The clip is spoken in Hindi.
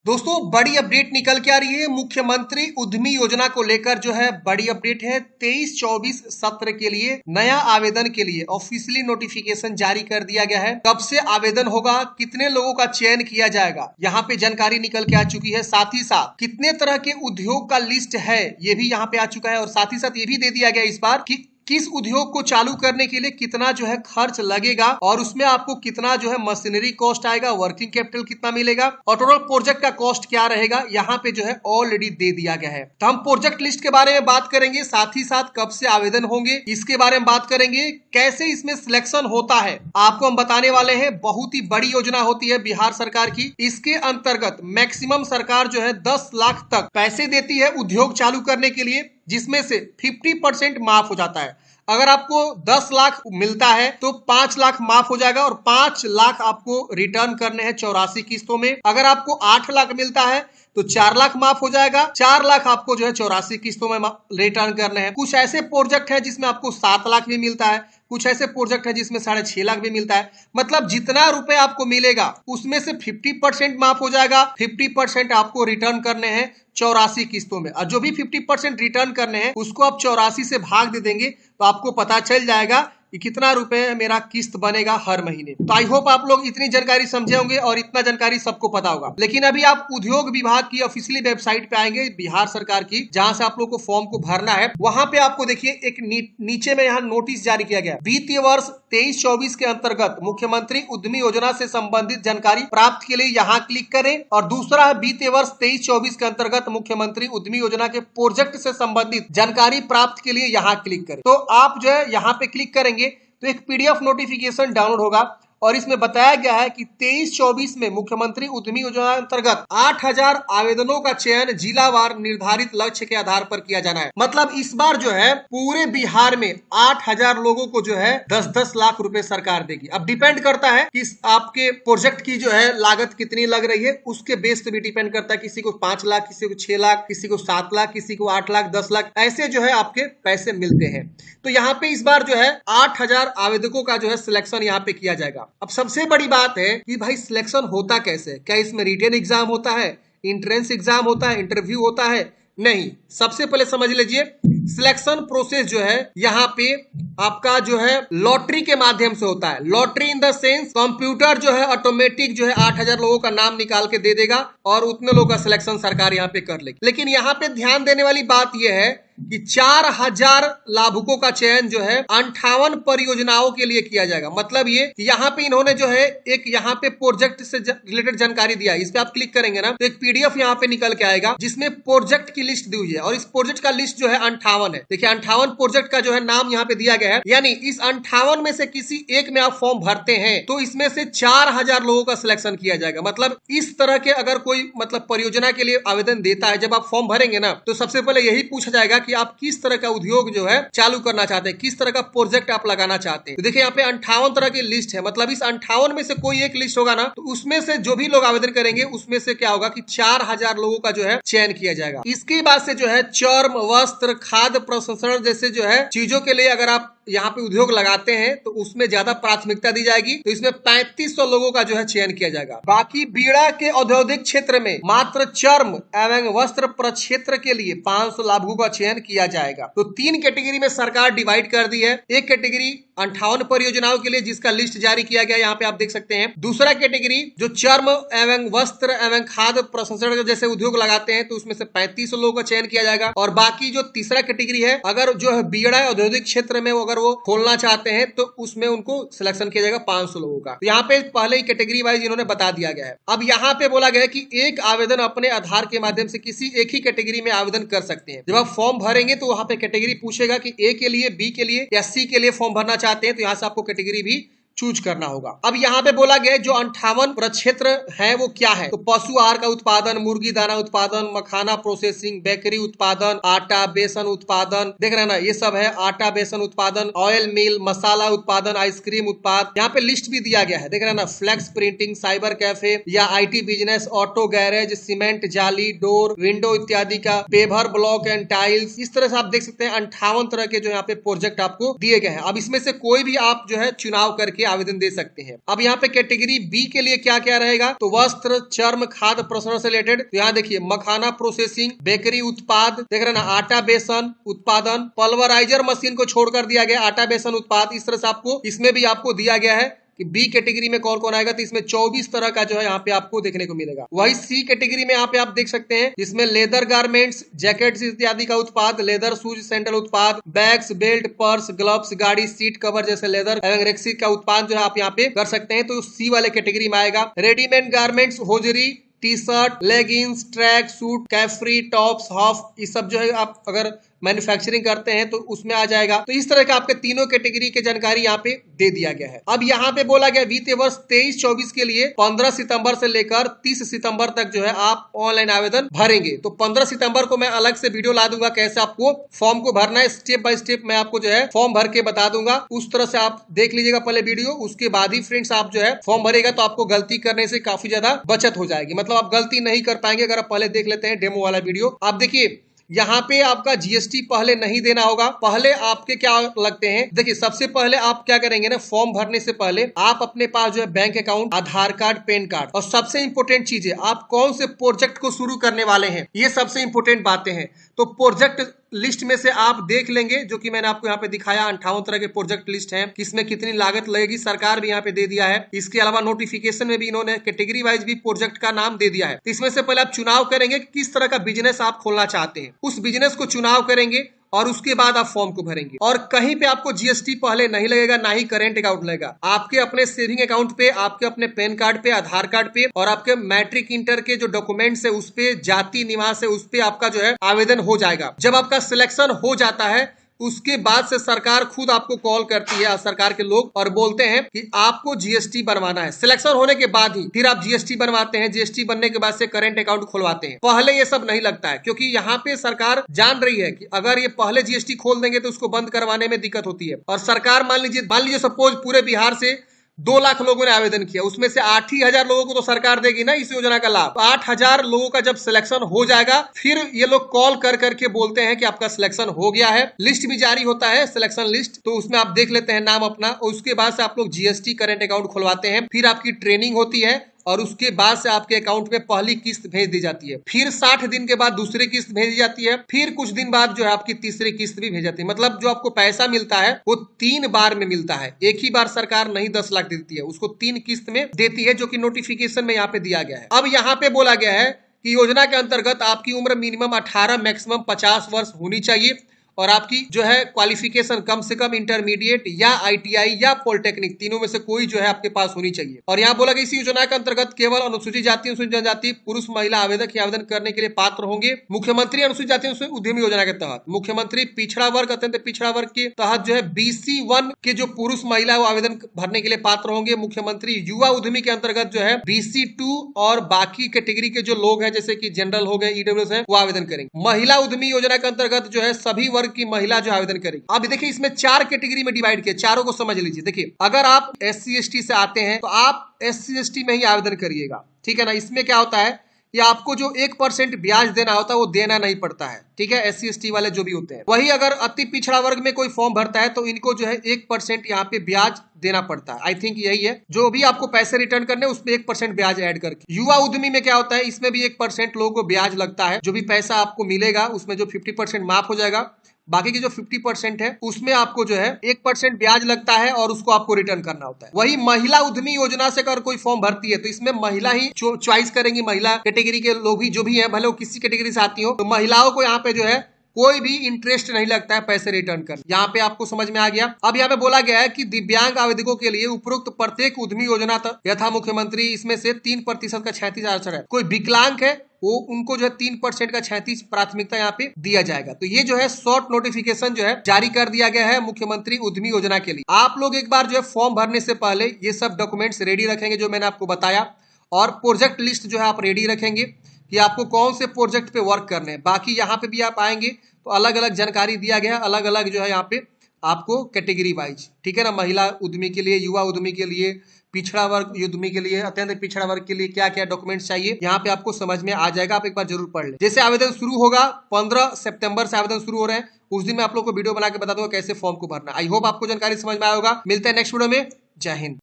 दोस्तों बड़ी अपडेट निकल के आ रही है। मुख्यमंत्री उद्यमी योजना को लेकर जो है बड़ी अपडेट है। 23-24 सत्र के लिए नया आवेदन के लिए ऑफिशियली नोटिफिकेशन जारी कर दिया गया है। कब से आवेदन होगा, कितने लोगों का चयन किया जाएगा, यहाँ पे जानकारी निकल के आ चुकी है। साथ ही साथ कितने तरह के उद्योग का लिस्ट है ये भी यहाँ पे आ चुका है। और साथ ही साथ ये भी दे दिया गया इस बार कि किस उद्योग को चालू करने के लिए कितना जो है खर्च लगेगा और उसमें आपको कितना जो है मशीनरी कॉस्ट आएगा, वर्किंग कैपिटल कितना मिलेगा और टोटल प्रोजेक्ट का कॉस्ट क्या रहेगा, यहाँ पे जो है ऑलरेडी दे दिया गया है। तो हम प्रोजेक्ट लिस्ट के बारे में बात करेंगे, साथ ही साथ कब से आवेदन होंगे इसके बारे में बात करेंगे, कैसे इसमें सिलेक्शन होता है आपको हम बताने वाले हैं। बहुत ही बड़ी योजना होती है बिहार सरकार की। इसके अंतर्गत मैक्सिमम सरकार जो है 10 लाख तक पैसे देती है उद्योग चालू करने के लिए, जिसमें से 50% माफ हो जाता है। अगर आपको 10 लाख मिलता है तो 5 लाख माफ हो जाएगा और 5 लाख आपको रिटर्न करने हैं 84 किस्तों में। अगर आपको 8 लाख मिलता है तो 4 लाख माफ हो जाएगा, 4 लाख आपको जो है 84 किस्तों में रिटर्न करने हैं। कुछ ऐसे प्रोजेक्ट है जिसमें आपको 7 लाख भी मिलता है, कुछ ऐसे प्रोजेक्ट है जिसमें 6.5 लाख भी मिलता है। मतलब जितना रुपए आपको मिलेगा उसमें से 50% माफ हो जाएगा, 50% आपको रिटर्न करने हैं 84 किस्तों में। और जो भी 50% रिटर्न करने हैं उसको आप 84 से भाग दे देंगे तो आपको पता चल जाएगा कि कितना रुपए मेरा किस्त बनेगा हर महीने। तो आई होप आप लोग इतनी जानकारी समझे होंगे और इतना जानकारी सबको पता होगा। लेकिन अभी आप उद्योग विभाग की ऑफिशियली वेबसाइट पे आएंगे बिहार सरकार की, जहां से आप लोग को फॉर्म को भरना है। वहां पे आपको देखिए एक नीचे में यहाँ नोटिस जारी किया गया, वित्तीय वर्ष 23-24 के अंतर्गत मुख्यमंत्री उद्यमी योजना से संबंधित जानकारी प्राप्त के लिए यहाँ क्लिक करें। और दूसरा है वित्तीय वर्ष 23-24 के अंतर्गत मुख्यमंत्री उद्यमी योजना के प्रोजेक्ट से संबंधित जानकारी प्राप्त के लिए यहाँ क्लिक करें। तो आप जो है यहाँ पे क्लिक करेंगे तो एक पीडीएफ नोटिफिकेशन डाउनलोड होगा और इसमें बताया गया है कि 23-24 में मुख्यमंत्री उद्यमी योजना अंतर्गत 8000 आवेदनों का चयन जिलावार निर्धारित लक्ष्य के आधार पर किया जाना है। मतलब इस बार जो है पूरे बिहार में 8000 लोगों को जो है 10-10 लाख रुपए सरकार देगी। अब डिपेंड करता है कि आपके प्रोजेक्ट की जो है लागत कितनी लग रही है, उसके बेस पे भी डिपेंड करता है। किसी को 5 लाख, किसी को 6 लाख, किसी को 7 लाख, किसी को 8 लाख, 10 लाख, ऐसे जो है आपके पैसे मिलते हैं। तो यहाँ पे इस बार जो है 8000 आवेदकों का जो है सिलेक्शन यहाँ पे किया जाएगा। अब सबसे बड़ी बात है कि भाई सिलेक्शन होता कैसे, क्या इसमें रिटन एग्जाम होता है, इंट्रेंस एग्जाम होता है, इंटरव्यू होता है? नहीं। सबसे पहले समझ लीजिए सिलेक्शन प्रोसेस जो है यहाँ पे आपका जो है लॉटरी के माध्यम से होता है। Lottery in the sense computer जो है ऑटोमेटिक जो है 8000 लोगों का नाम निकाल के दे देगा और उतने लोगों का सिलेक्शन सरकार यहाँ पे कर लेगी। लेकिन यहाँ पे ध्यान देने वाली बात यह है कि 4000 लाभुकों का चयन जो है 58 परियोजनाओं के लिए किया जाएगा। मतलब ये कि यहाँ पे इन्होंने जो है एक यहाँ पे प्रोजेक्ट से रिलेटेड जानकारी दिया है। इस पे आप क्लिक करेंगे ना तो एक पीडीएफ यहाँ पे निकल के आएगा जिसमें प्रोजेक्ट की लिस्ट दी हुई है और इस प्रोजेक्ट का लिस्ट जो है 58 है। देखिए 58 प्रोजेक्ट का जो है नाम यहाँ पे दिया गया है। यानी इस 58 में से किसी एक में आप फॉर्म भरते हैं तो इसमें से 4000 लोगों का सिलेक्शन किया जाएगा। मतलब इस तरह के अगर कोई मतलब परियोजना के लिए आवेदन देता है, जब आप फॉर्म भरेंगे ना तो सबसे पहले यही पूछा जाएगा कि आप किस तरह का उद्योग जो है चालू करना चाहते हैं, किस तरह का प्रोजेक्ट आप लगाना चाहते हैं। तो देखिए यहाँ पे 58 तरह की लिस्ट है। मतलब इस 58 में से कोई एक लिस्ट होगा ना तो उसमें से जो भी लोग आवेदन करेंगे उसमें से क्या होगा कि 4000 लोगों का जो है चयन किया जाएगा। इसके बाद से जो है चर्म, वस्त्र, खाद्य प्रसंस्करण जैसे जो है चीजों के लिए अगर आप यहाँ पे उद्योग लगाते हैं तो उसमें ज्यादा प्राथमिकता दी जाएगी। तो इसमें 3500 लोगों का जो है चयन किया जाएगा। बाकी बीड़ा के औद्योगिक क्षेत्र में मात्र चर्म एवं वस्त्र प्रक्षेत्र के लिए 500 लाभुकों का चयन किया जाएगा। तो 3 कैटेगरी में सरकार डिवाइड कर दी है। एक कैटेगरी 58 परियोजनाओं के लिए जिसका लिस्ट जारी किया गया, यहाँ पे आप देख सकते हैं। दूसरा कैटेगरी जो चर्म एवं वस्त्र एवं खाद्य प्रसंस्करण जैसे उद्योग लगाते हैं तो उसमें से 3500 लोगों का चयन किया जाएगा। और बाकी जो तीसरा कैटेगरी है, अगर जो है बीड़ा औद्योगिक क्षेत्र में अगर वो खोलना चाहते हैं तो उसमें उनको सिलेक्शन किया जाएगा 500 लोगों का। तो यहाँ पे पहले ही कैटेगरी वाइज इन्होंने बता दिया गया है। अब यहाँ पे बोला गया है कि एक आवेदन अपने आधार के माध्यम से किसी एक ही कैटेगरी में आवेदन कर सकते हैं। जब आप फॉर्म भरेंगे तो वहां पे कैटेगरी पूछेगा कि ए के लिए, बी के लिए या सी के लिए फॉर्म भरना चाहते हैं तो यहाँ से आपको कैटेगरी भी चूज करना होगा। अब यहाँ पे बोला गया जो 58 प्रक्षेत्र है वो क्या है, तो पशु आहार का उत्पादन, मुर्गी दाना उत्पादन, मखाना प्रोसेसिंग, बेकरी उत्पादन, आटा बेसन उत्पादन, देख रहे हैं ना ये सब है। आटा बेसन उत्पादन, ऑयल मिल, मसाला उत्पादन, आइसक्रीम उत्पाद, यहाँ पे लिस्ट भी दिया गया है। देख रहे हैं ना, फ्लेक्स प्रिंटिंग, साइबर कैफे या IT business, auto garage, cement, जाली, डोर, विंडो इत्यादि का, पेवर ब्लॉक एंड टाइल्स। इस तरह से आप देख सकते हैं 58 तरह के जो यहाँ पे प्रोजेक्ट आपको दिए गए हैं। अब इसमें से कोई भी आप जो है चुनाव करके के आवेदन दे सकते हैं। अब यहाँ पे कैटेगरी बी के लिए क्या क्या रहेगा, तो वस्त्र, चर्म, खाद्य प्रसंस्करण से रिलेटेड, तो यहाँ देखिए मखाना प्रोसेसिंग, बेकरी उत्पाद, देख रहे ना, आटा बेसन उत्पादन, पल्वराइजर मशीन को छोड़कर दिया गया आटा बेसन उत्पाद। इस तरह से आपको इसमें भी आपको दिया गया है कि बी कैटेगरी में कौन कौन आएगा, तो इसमें 24 तरह का जो है यहाँ पे आपको देखने को मिलेगा। वही सी कैटेगरी में यहाँ पे आप देख सकते हैं, इसमें लेदर गारमेंट्स, जैकेट्स इत्यादि का उत्पाद, लेदर शूज सैंडल उत्पाद, बैग्स, बेल्ट, पर्स, ग्लव्स, गाड़ी सीट कवर जैसे लेदर एवं रेक्सी का उत्पाद जो है आप यहाँ पे कर सकते हैं, तो सी वाले कैटेगरी में आएगा। Readymade garments, hosiery, T shirt, leggings, track suit, capri, tops, half, ये सब जो है आप अगर मैन्युफैक्चरिंग करते हैं तो उसमें आ जाएगा। तो इस तरह का आपके तीनों कैटेगरी की जानकारी यहाँ पे दे दिया गया है। अब यहाँ पे बोला गया वित्तीय वर्ष 23-24 के लिए 15 सितंबर से लेकर 30 सितंबर तक जो है आप ऑनलाइन आवेदन भरेंगे। तो 15 सितंबर को मैं अलग से वीडियो ला दूंगा कैसे आपको फॉर्म को भरना है, स्टेप बाय स्टेप मैं आपको जो है फॉर्म भर के बता दूंगा। उस तरह से आप देख लीजिएगा पहले वीडियो, उसके बाद ही फ्रेंड्स आप जो है फॉर्म भरेगा, तो आपको गलती करने से काफी ज्यादा बचत हो जाएगी। मतलब आप गलती नहीं कर पाएंगे अगर आप पहले देख लेते हैं डेमो वाला वीडियो। आप देखिए यहाँ पे आपका जीएसटी पहले नहीं देना होगा। पहले आपके क्या लगते हैं, देखिए सबसे पहले आप क्या करेंगे ना, फॉर्म भरने से पहले आप अपने पास जो है बैंक अकाउंट, आधार कार्ड, पैन कार्ड, और सबसे इंपोर्टेंट चीज है आप कौन से प्रोजेक्ट को शुरू करने वाले हैं, ये सबसे इंपोर्टेंट बातें हैं। तो प्रोजेक्ट लिस्ट में से आप देख लेंगे, जो कि मैंने आपको यहाँ पे दिखाया 58 तरह के प्रोजेक्ट लिस्ट हैं, किसमें कितनी लागत लगेगी, सरकार भी यहाँ पे दे दिया है। इसके अलावा नोटिफिकेशन में भी इन्होंने कैटेगरी वाइज भी प्रोजेक्ट का नाम दे दिया है। तो इसमें से पहले आप चुनाव करेंगे किस तरह का बिजनेस आप खोलना चाहते हैं, उस बिजनेस को चुनाव करेंगे और उसके बाद आप फॉर्म को भरेंगे। और कहीं पे आपको जीएसटी पहले नहीं लगेगा, ना ही करेंट अकाउंट लगेगा। आपके अपने सेविंग अकाउंट पे, आपके अपने पैन कार्ड पे, आधार कार्ड पे और आपके मैट्रिक इंटर के जो डॉक्यूमेंट्स है उस पे, जाति निवास है उस पे आपका जो है आवेदन हो जाएगा। जब आपका सिलेक्शन हो जाता है उसके बाद से सरकार खुद आपको कॉल करती है, सरकार के लोग, और बोलते हैं कि आपको जीएसटी बनवाना है। सिलेक्शन होने के बाद ही फिर आप जीएसटी बनवाते हैं। जीएसटी बनने के बाद से करंट अकाउंट खुलवाते हैं। पहले ये सब नहीं लगता है, क्योंकि यहाँ पे सरकार जान रही है कि अगर ये पहले जीएसटी खोल देंगे तो उसको बंद करवाने में दिक्कत होती है। और सरकार मान लीजिए सपोज पूरे बिहार से 2 लाख लोगों ने आवेदन किया, उसमें से 8 ही हजार लोगों को तो सरकार देगी ना इस योजना का लाभ। 8,000 लोगों का जब सिलेक्शन हो जाएगा फिर ये लोग कॉल कर करके बोलते हैं कि आपका सिलेक्शन हो गया है। लिस्ट भी जारी होता है, सिलेक्शन लिस्ट, तो उसमें आप देख लेते हैं नाम अपना। और उसके बाद से आप लोग जीएसटी करंट अकाउंट खुलवाते हैं। फिर आपकी ट्रेनिंग होती है और उसके बाद से आपके अकाउंट में पहली किस्त भेज दी जाती है। फिर 60 दिन के बाद दूसरी किस्त भेजी जाती है। फिर कुछ दिन बाद जो है आपकी तीसरी किस्त भी भेज जाती है। मतलब जो आपको पैसा मिलता है वो 3 बार में मिलता है। एक ही बार सरकार नहीं 10 लाख देती है, उसको 3 किस्त में देती है, जो कि नोटिफिकेशन में यहाँ पे दिया गया है। अब यहाँ पे बोला गया है कि योजना के अंतर्गत आपकी उम्र मिनिमम 18 मैक्सिमम 50 वर्ष होनी चाहिए और आपकी जो है क्वालिफिकेशन कम से कम इंटरमीडिएट या आईटीआई या पॉलिटेक्निक, तीनों में से कोई जो है आपके पास होनी चाहिए। और यहाँ बोला कि इस योजना के अंतर्गत केवल अनुसूचित जाति, अनुसूचित जनजाति, पुरुष महिला आवेदक ही आवेदन करने के लिए पात्र होंगे। मुख्यमंत्री अनुसूचित जाति उद्यमी योजना के तहत मुख्यमंत्री पिछड़ा वर्ग, अत्यंत पिछड़ा वर्ग के तहत जो है BC1 के जो पुरुष महिला वो आवेदन भरने के लिए पात्र होंगे। मुख्यमंत्री युवा उद्यमी के अंतर्गत जो है BC2 और बाकी कैटेगरी के जो लोग हैं जैसे कि जनरल हो गए, ईडब्ल्यूएस है, वो आवेदन करेंगे। महिला उद्यमी योजना के अंतर्गत जो है सभी वर्ग की महिला जो आवेदन करेगी। अब देखिए इसमें 4 कैटेगरी में डिवाइड किया, चारों को समझ लीजिए। देखिए अगर आप SC/ST से आते हैं तो आप SC/ST में ही आवेदन करिएगा, ठीक है ना। इसमें क्या होता है कि आपको जो 1% ब्याज देना होता है वो देना नहीं पड़ता है, ठीक है। SC/ST वाले जो भी होते हैं, वही अगर अति पिछड़ा वर्ग में कोई फॉर्म भरता है तो इनको जो है 1% यहाँ पे ब्याज देना पड़ता है। आई थिंक यही है, जो भी आपको पैसे रिटर्न करने उसमें 1% ब्याज ऐड करके। युवा उद्यमी में क्या होता है, इसमें भी 1% लोगों को ब्याज लगता है। जो भी पैसा आपको मिलेगा उसमें जो 50% माफ हो जाएगा, बाकी की जो 50% है उसमें आपको जो है 1% ब्याज लगता है और उसको आपको रिटर्न करना होता है। वही महिला उद्यमी योजना से अगर कोई फॉर्म भरती है तो इसमें महिला ही चॉइस करेंगी। महिला कैटेगरी के लोग ही जो भी है, भले वो किसी कैटेगरी से आती हो, तो महिलाओं को यहाँ पे जो है कोई भी इंटरेस्ट नहीं लगता है पैसे रिटर्न कर। यहाँ पे आपको समझ में आ गया। अब यहाँ पे बोला गया है कि दिव्यांग आवेदकों के लिए उपरोक्त प्रत्येक उद्यमी योजना यथा मुख्यमंत्री इसमें से 3% का 36 आरक्षण है। कोई विकलांग है वो उनको जो है 3% का 36 प्राथमिकता यहाँ पे दिया जाएगा। तो ये जो है शॉर्ट नोटिफिकेशन जो है जारी कर दिया गया है मुख्यमंत्री उद्यमी योजना के लिए। आप लोग एक बार जो है फॉर्म भरने से पहले ये सब डॉक्यूमेंट्स रेडी रखेंगे जो मैंने आपको बताया, और प्रोजेक्ट लिस्ट जो है आप रेडी रखेंगे कि आपको कौन से प्रोजेक्ट पे वर्क करने हैं। बाकी यहाँ पे भी आप आएंगे तो अलग अलग जानकारी दिया गया है, अलग अलग जो है यहाँ पे आपको कैटेगरी वाइज, ठीक है ना। महिला उद्यमी के लिए, युवा उद्यमी के लिए, पिछड़ा वर्ग उद्यमी के लिए, अत्यंत पिछड़ा वर्ग के लिए क्या क्या डॉक्यूमेंट्स चाहिए यहाँ पे आपको समझ में आ जाएगा। आप एक बार जरूर पढ़ लें। जैसे आवेदन शुरू होगा 15 सितंबर से आवेदन शुरू हो रहे हैं, उस दिन मैं आप लोग को वीडियो बना के बता दूंगा कैसे फॉर्म को भरना। आई होप आपको जानकारी समझ में आया होगा। मिलते हैं नेक्स्ट वीडियो में। जय हिंद।